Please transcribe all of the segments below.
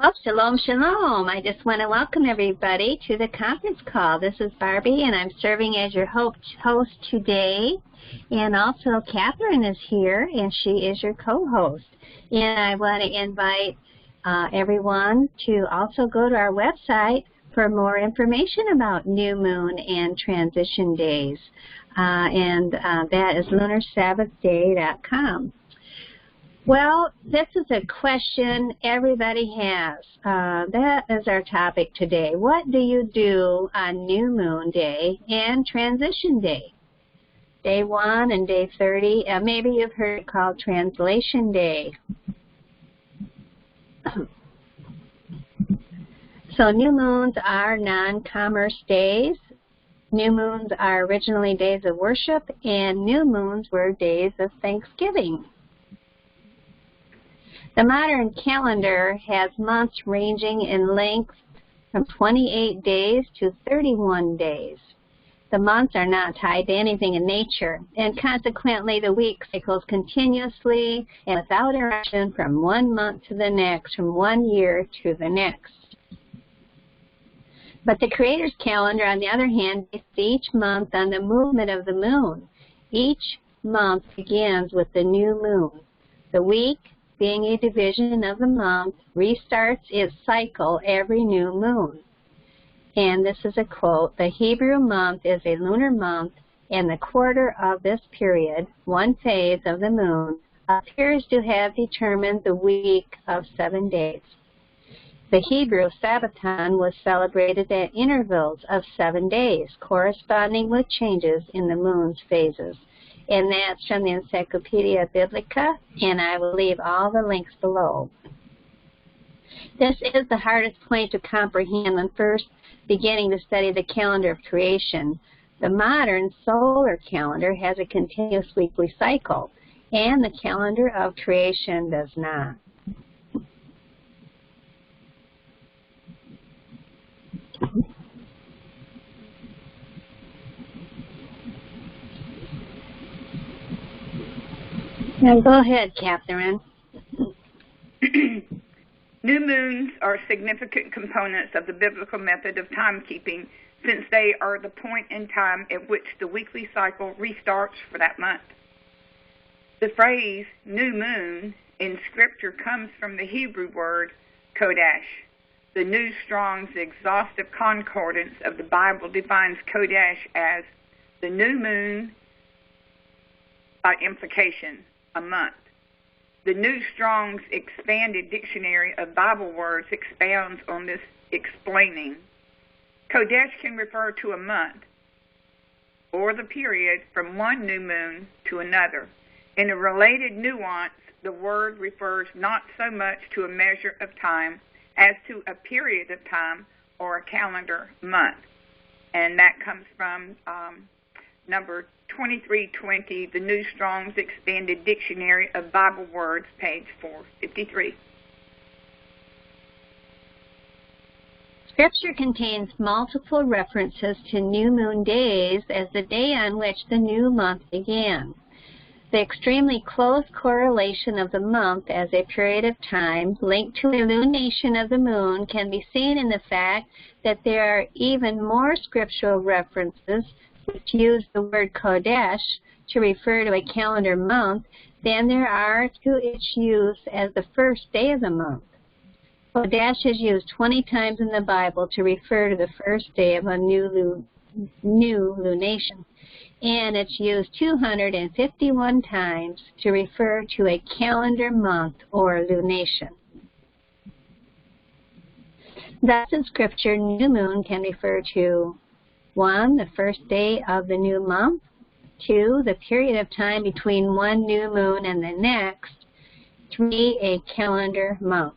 Well, shalom, shalom. I just want to welcome everybody to the conference call. This is Barbie, and I'm serving as your host today. And also, Catherine is here, and she is your co-host. And I want to invite everyone to also go to our website for more information about new moon and transition days. That is lunarsabbathday.com. Well, this is a question everybody has. That is our topic today. What do you do on New Moon Day and Transition Day? Day 1 and Day 30. Maybe you've heard it called Translation Day. So new moons are non-commerce days. New moons are originally days of worship, and new moons were days of Thanksgiving. The modern calendar has months ranging in length from 28 days to 31 days. The months are not tied to anything in nature, and consequently the week cycles continuously and without interruption from one month to the next, from one year to the next. But the Creator's calendar, on the other hand, based each month on the movement of the moon. Each month begins with the new moon. The week, being a division of the month, restarts its cycle every new moon. And this is a quote: "The Hebrew month is a lunar month, and the quarter of this period, one phase of the moon, appears to have determined the week of 7 days." The Hebrew Sabbathon was celebrated at intervals of 7 days, corresponding with changes in the moon's phases. And that's from the Encyclopedia Biblica, and I will leave all the links below. This is the hardest point to comprehend when first beginning to study the calendar of creation. The modern solar calendar has a continuous weekly cycle, and the calendar of creation does not. Now go ahead, Catherine. New moons are significant components of the biblical method of timekeeping, since they are the point in time at which the weekly cycle restarts for that month. The phrase new moon in Scripture comes from the Hebrew word Kodesh. The New Strong's exhaustive concordance of the Bible defines Kodesh as the new moon, by implication, a month. The New Strong's expanded dictionary of Bible words expounds on this, explaining, Kodesh can refer to a month or the period from one new moon to another. In a related nuance, the word refers not so much to a measure of time as to a period of time or a calendar month. And that comes from number 2320, the New Strong's Expanded Dictionary of Bible Words, page 453. Scripture contains multiple references to new moon days as the day on which the new month began. The extremely close correlation of the month as a period of time linked to illumination of the moon can be seen in the fact that there are even more scriptural references which use the word Kodesh to refer to a calendar month than there are to its use as the first day of the month. Kodesh is used 20 times in the Bible to refer to the first day of a new lunation, and it's used 251 times to refer to a calendar month or lunation. Thus, in Scripture, new moon can refer to 1, the first day of the new month, 2, the period of time between one new moon and the next, 3, a calendar month.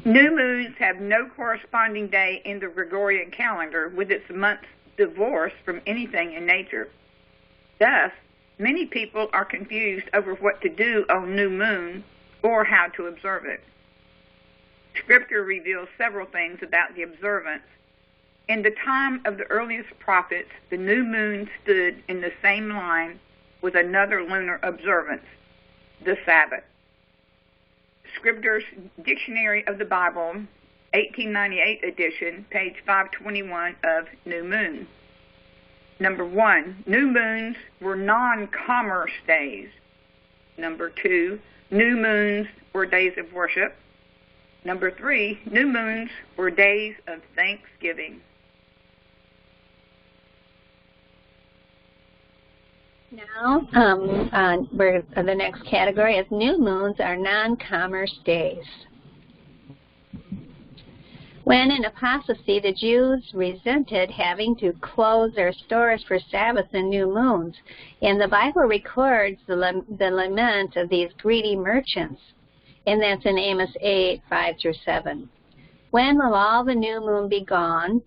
New moons have no corresponding day in the Gregorian calendar, with its months divorced from anything in nature. Thus, many people are confused over what to do on new moon or how to observe it. Scripture reveals several things about the observance. In the time of the earliest prophets, the new moon stood in the same line with another lunar observance. the Sabbath. Scribner's Dictionary of the Bible, 1898 edition, page 521 of New Moon. Number 1, new moons were non-commerce days. Number 2, new moons were days of worship. Number 3, new moons were days of thanksgiving. Now, the next category is new moons are non-commerce days. When in apostasy, the Jews resented having to close their stores for Sabbath and new moons, and the Bible records the lament of these greedy merchants, and that's in Amos 8, 5-7. When will all the new moon be gone,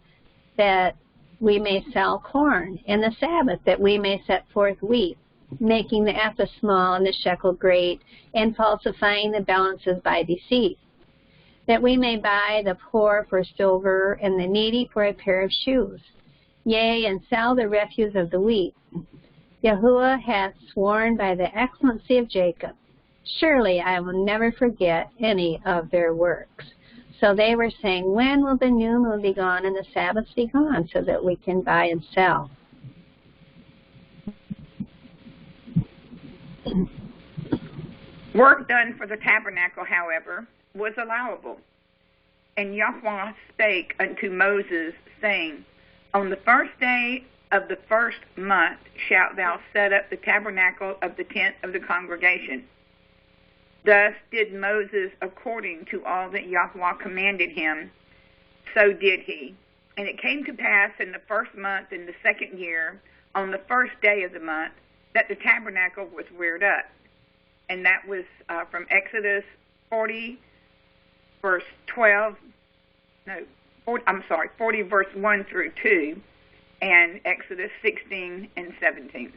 that we may sell corn, and the Sabbath that we may set forth wheat, making the ephah small and the shekel great, and falsifying the balances by deceit, that we may buy the poor for silver and the needy for a pair of shoes, yea, and sell the refuse of the wheat. Yahuwah hath sworn by the excellency of Jacob, surely I will never forget any of their works. So they were saying, when will the new moon be gone and the Sabbath be gone so that we can buy and sell? Work done for the tabernacle, however, was allowable. And Yahweh spake unto Moses, saying, on the first day of the first month shalt thou set up the tabernacle of the tent of the congregation. Thus did Moses according to all that Yahweh commanded him, so did he. And it came to pass in the first month in the second year, on the first day of the month, that the tabernacle was reared up. And that was from Exodus 40, verse 40, verse 1 through 2, and Exodus 16 and 17.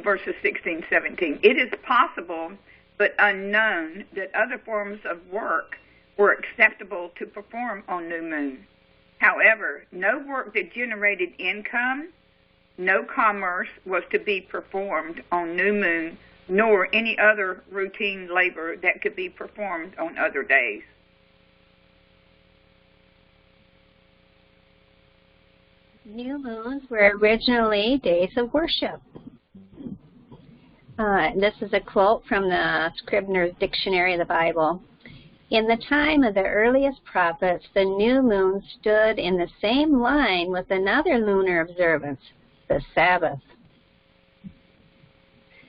Verses 16, 17. It is possible, but unknown, that other forms of work were acceptable to perform on new moon. However, no work that generated income, no commerce was to be performed on new moon, nor any other routine labor that could be performed on other days. New moons were originally days of worship. This is a quote from the Scribner's Dictionary of the Bible. In the time of the earliest prophets, the new moon stood in the same line with another lunar observance, the Sabbath.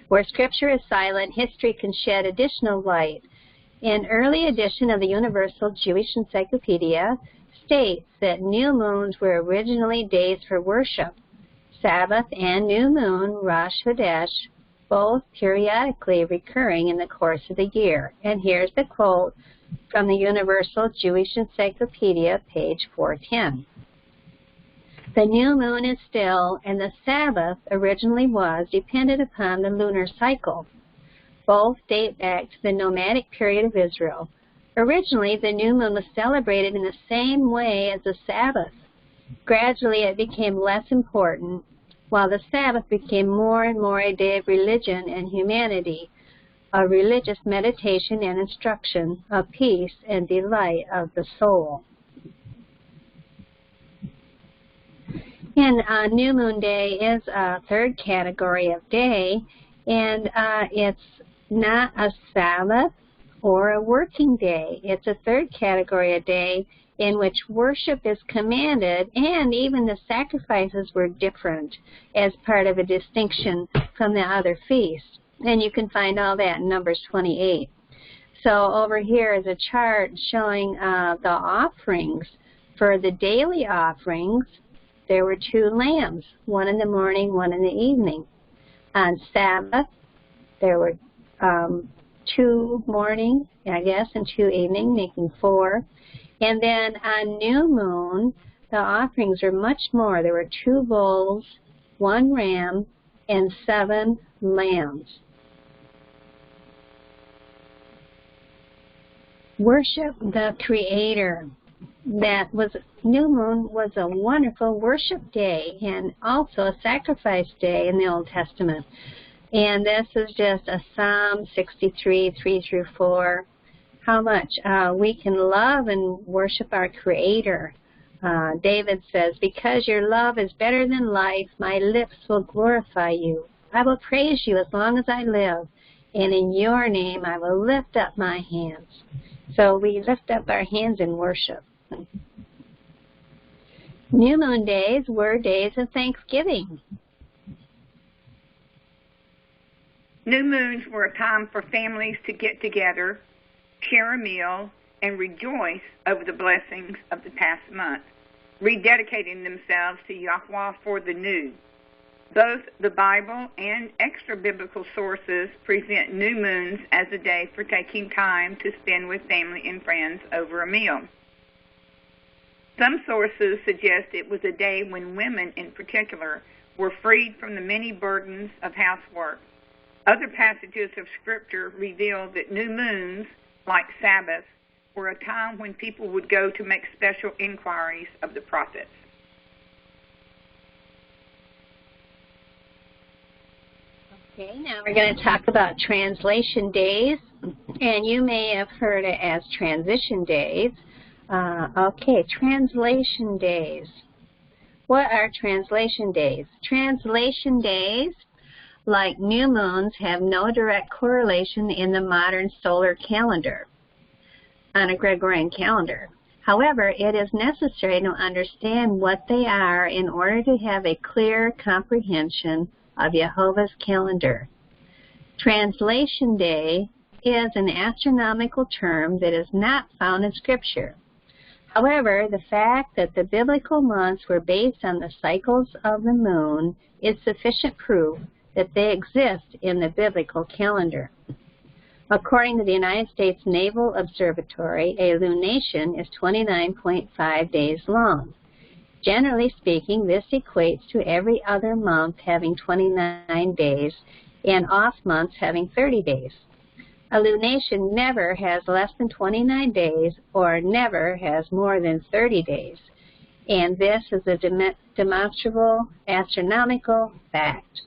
Where Scripture is silent, history can shed additional light. An early edition of the Universal Jewish Encyclopedia states that new moons were originally days for worship. Sabbath and new moon, Rosh Chodesh, both periodically recurring in the course of the year. And here's the quote from the Universal Jewish Encyclopedia, page 410. The new moon is still, and the Sabbath originally was, dependent upon the lunar cycle. Both date back to the nomadic period of Israel. Originally, the new moon was celebrated in the same way as the Sabbath. Gradually, it became less important, while the Sabbath became more and more a day of religion and humanity, a religious meditation and instruction, of peace and delight of the soul. And New Moon Day is a third category of day, and it's not a Sabbath or a working day. It's a third category of day in which worship is commanded, and even the sacrifices were different as part of a distinction from the other feasts. And you can find all that in Numbers 28. So over here is a chart showing the offerings. For the daily offerings, there were 2 lambs, one in the morning, one in the evening. On Sabbath, there were 2 morning, I guess, and 2 evening, making 4. And then on new moon, the offerings were much more. There were 2 bulls, 1 ram, and 7 lambs. Worship the Creator. That was, new moon was a wonderful worship day and also a sacrifice day in the Old Testament. And this is just a Psalm 63, 3 through 4. How much we can love and worship our Creator. David says, because your love is better than life, my lips will glorify you. I will praise you as long as I live, and in your name I will lift up my hands. So we lift up our hands in worship. New moon days were days of thanksgiving. New moons were a time for families to get together, share a meal, and rejoice over the blessings of the past month, rededicating themselves to Yahweh for the new. Both the Bible and extra-biblical sources present new moons as a day for taking time to spend with family and friends over a meal. Some sources suggest it was a day when women in particular were freed from the many burdens of housework. Other passages of Scripture reveal that new moons, like Sabbath, were a time when people would go to make special inquiries of the prophets. Okay, now we're going to talk about translation days, and you may have heard it as transition days. Okay, translation days. What are translation days? Translation days, like new moons, have no direct correlation in the modern solar calendar on a Gregorian calendar. However, it is necessary to understand what they are in order to have a clear comprehension of Jehovah's calendar. Translation day is an astronomical term that is not found in Scripture. However, the fact that the biblical months were based on the cycles of the moon is sufficient proof that they exist in the biblical calendar. According to the United States Naval Observatory, a lunation is 29.5 days long. Generally speaking, this equates to every other month having 29 days and off months having 30 days. A lunation never has less than 29 days or never has more than 30 days. And this is a demonstrable astronomical fact.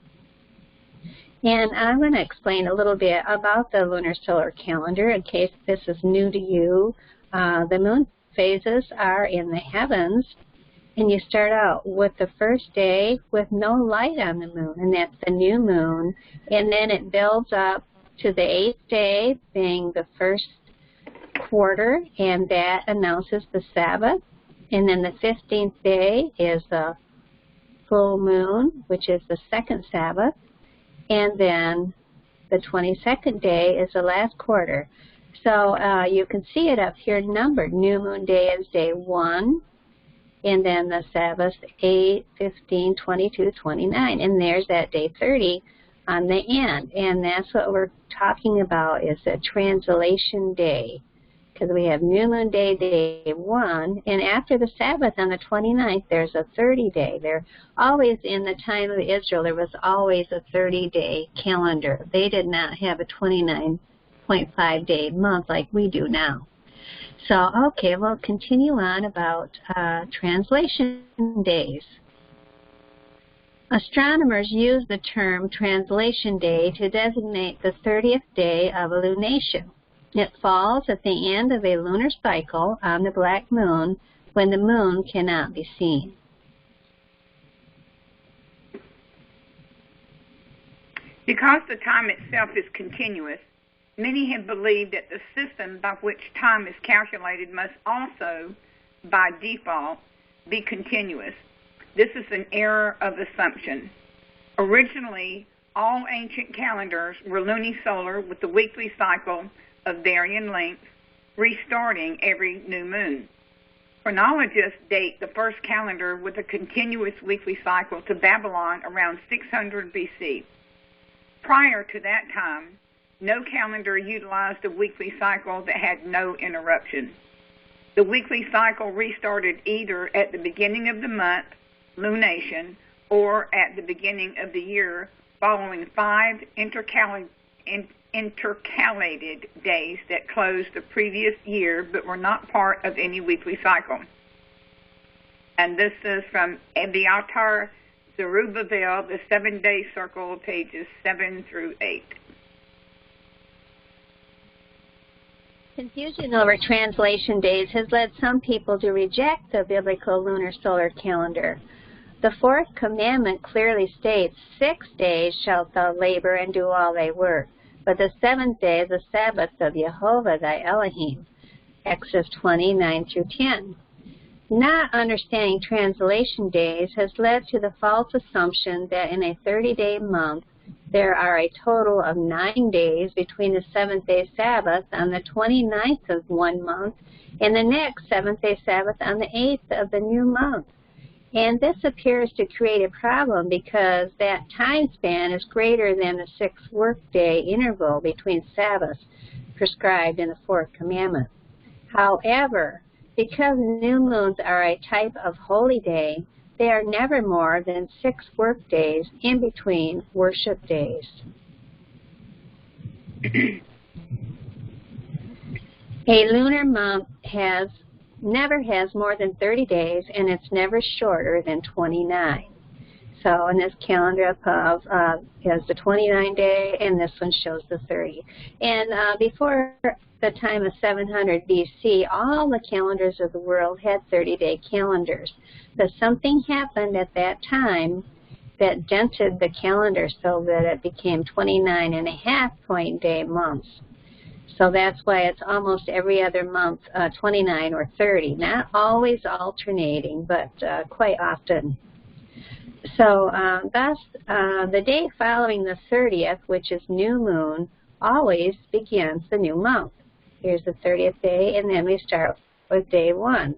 And I'm going to explain a little bit about the lunar solar calendar in case this is new to you. The moon phases are in the heavens, and you start out with the first day with no light on the moon, and that's the new moon. And then it builds up to the 8th day being the first quarter, and that announces the Sabbath. And then the 15th day is the full moon, which is the second Sabbath. And then the 22nd day is the last quarter. So you can see it up here numbered. New moon day is day 1, and then the Sabbath 8, 15, 22, 29. And there's that day 30 on the end. And that's what we're talking about is a translation day. Because we have new moon day, day 1, and after the Sabbath on the 29th, there's a 30-day. They're always, in the time of Israel, there was always a 30-day calendar. They did not have a 29.5-day month like we do now. So, okay, we'll continue on about translation days. Astronomers use the term translation day to designate the 30th day of a lunation. It falls at the end of a lunar cycle on the black moon when the moon cannot be seen. Because the time itself is continuous, many have believed that the system by which time is calculated must also, by default, be continuous. This is an error of assumption. Originally, all ancient calendars were lunisolar with the weekly cycle of varying length, restarting every new moon. Chronologists date the first calendar with a continuous weekly cycle to Babylon around 600 BC. Prior to that time, no calendar utilized a weekly cycle that had no interruption. The weekly cycle restarted either at the beginning of the month, lunation, or at the beginning of the year, following 5 intercalated days that closed the previous year but were not part of any weekly cycle. And this is from Abiatar Zerubbabel, the 7-day circle, pages 7 through 8. Confusion over translation days has led some people to reject the biblical lunar solar calendar. The fourth commandment clearly states, 6 days shalt thou labor and do all thy work, but the seventh day is the Sabbath of Jehovah thy Elohim. Exodus 20:9 through 10. Not understanding translation days has led to the false assumption that in a 30-day month, there are a total of 9 days between the seventh-day Sabbath on the 29th of one month and the next seventh-day Sabbath on the 8th of the new month. And this appears to create a problem because that time span is greater than the 6 workday interval between Sabbaths prescribed in the fourth commandment. However, because new moons are a type of holy day, they are never more than 6 work days in between worship days. A lunar month never has more than 30 days, and it's never shorter than 29. So in this calendar above is the 29 day, and this one shows the 30. And before the time of 700 BC, all the calendars of the world had 30-day calendars. But something happened at that time that dented the calendar so that it became 29.5-point-day months. So that's why it's almost every other month, 29 or 30. Not always alternating, but quite often. So thus, the day following the 30th, which is new moon, always begins the new month. Here's the 30th day, and then we start with day 1.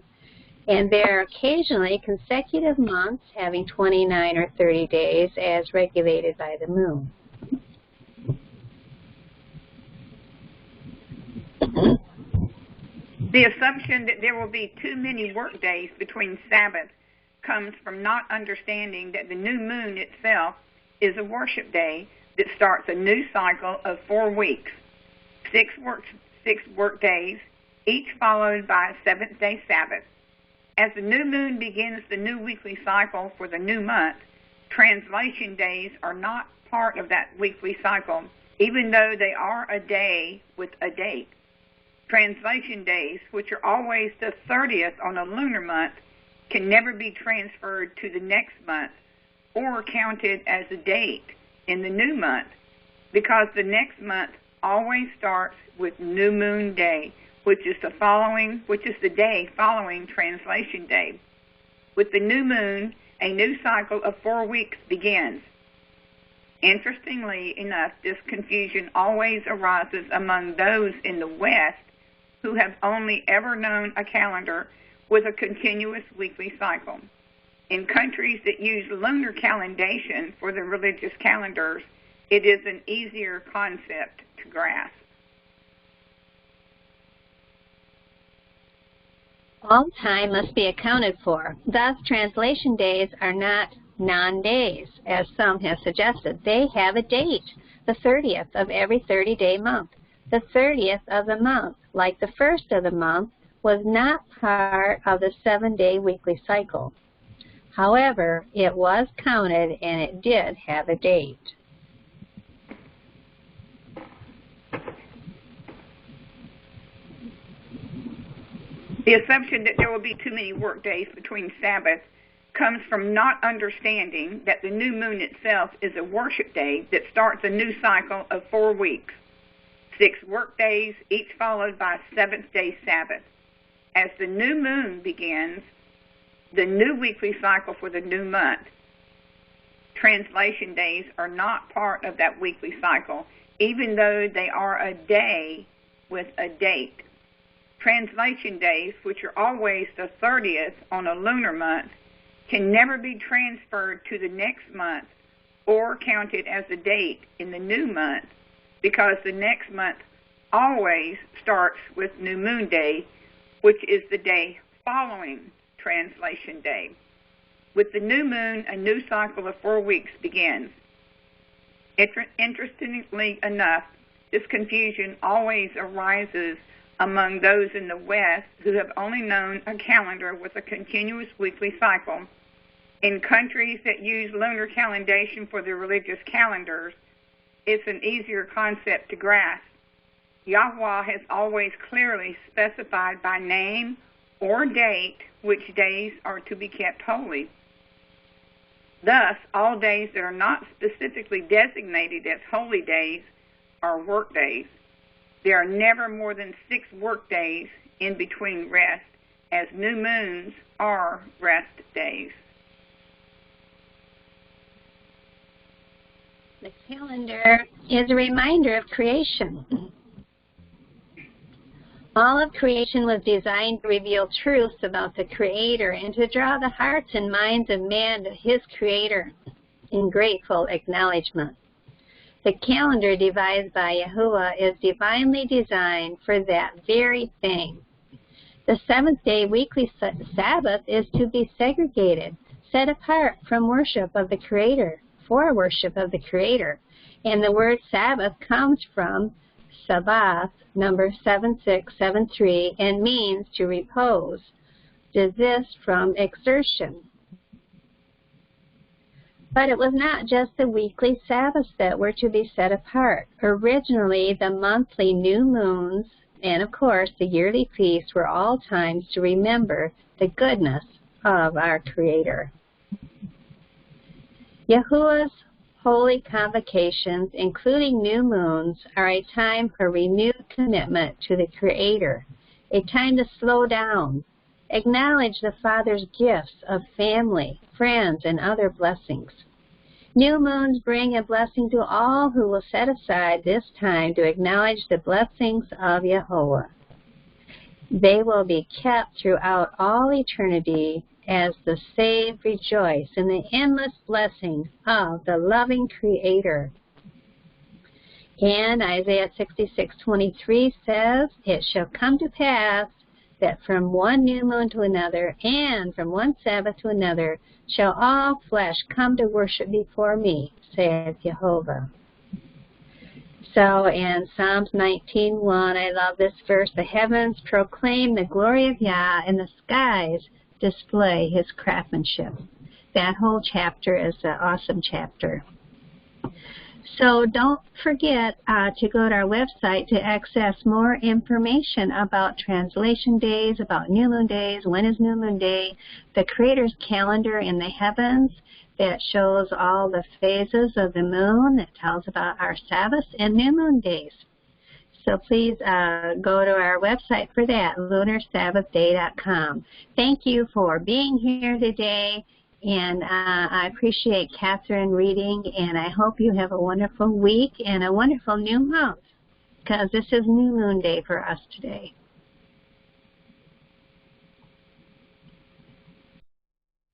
And there are occasionally consecutive months having 29 or 30 days as regulated by the moon. The assumption that there will be too many work days between Sabbaths comes from not understanding that the new moon itself is a worship day that starts a new cycle of 4 weeks, 6 work days, each followed by a 7th-day Sabbath. As the new moon begins the new weekly cycle for the new month, translation days are not part of that weekly cycle, even though they are a day with a date. Translation days, which are always the 30th on a lunar month, can never be transferred to the next month or counted as a date in the new month, because the next month always starts with New Moon Day, which is the day following translation day. With the new moon, a new cycle of 4 weeks begins. Interestingly enough, this confusion always arises among those in the West who have only ever known a calendar with a continuous weekly cycle. In countries that use lunar calendation for their religious calendars, it is an easier concept to grasp. All time must be accounted for. Thus, translation days are not non-days, as some have suggested. They have a date, the 30th of every 30-day month. The 30th of the month, like the first of the month, was not part of the 7-day weekly cycle. However, it was counted and it did have a date. The assumption that there will be too many work days between Sabbaths comes from not understanding that the new moon itself is a worship day that starts a new cycle of 4 weeks, 6 work days, each followed by a 7th-day Sabbath. As the new moon begins the new weekly cycle for the new month, translation days are not part of that weekly cycle, even though they are a day with a date. Translation days, which are always the 30th on a lunar month, can never be transferred to the next month or counted as a date in the new month, because the next month always starts with New Moon Day, which is the day following Translation Day. With the new moon, a new cycle of 4 weeks begins. Interestingly enough, this confusion always arises among those in the West who have only known a calendar with a continuous weekly cycle In countries that use lunar calendation for their religious calendars, it's an easier concept to grasp. Yahweh has always clearly specified by name or date which days are to be kept holy. Thus, all days that are not specifically designated as holy days are work days. There are never more than 6 work days in between rest, as new moons are rest days. The calendar is a reminder of creation. All of creation was designed to reveal truths about the Creator and to draw the hearts and minds of man to his Creator in grateful acknowledgement. The calendar devised by Yahuwah is divinely designed for that very thing. The seventh-day weekly Sabbath is to be segregated, set apart from worship of the Creator, for worship of the Creator. And the word Sabbath comes from Sabbath, number 7673, and means to repose, desist from exertion. But it was not just the weekly Sabbaths that were to be set apart. Originally, the monthly new moons and, of course, the yearly feasts were all times to remember the goodness of our Creator. Yahuwah's holy convocations, including new moons, are a time for renewed commitment to the Creator, a time to slow down, acknowledge the Father's gifts of family, friends, and other blessings. New moons bring a blessing to all who will set aside this time to acknowledge the blessings of Yahuwah. They will be kept throughout all eternity as the saved rejoice in the endless blessing of the loving Creator. And Isaiah 66:23 says, "It shall come to pass that from one new moon to another, and from one Sabbath to another, shall all flesh come to worship before me, saith Jehovah." So in Psalms 19:1, I love this verse, "The heavens proclaim the glory of Yah, and the skies display his craftsmanship." That whole chapter is an awesome chapter. So don't forget to go to our website to access more information about translation days, about new moon days, when is new moon day, the Creator's calendar in the heavens that shows all the phases of the moon, that tells about our Sabbaths and new moon days. So please go to our website for that, lunarsabbathday.com. Thank you for being here today. And I appreciate Catherine reading, and I hope you have a wonderful week and a wonderful new month, because this is New Moon Day for us today.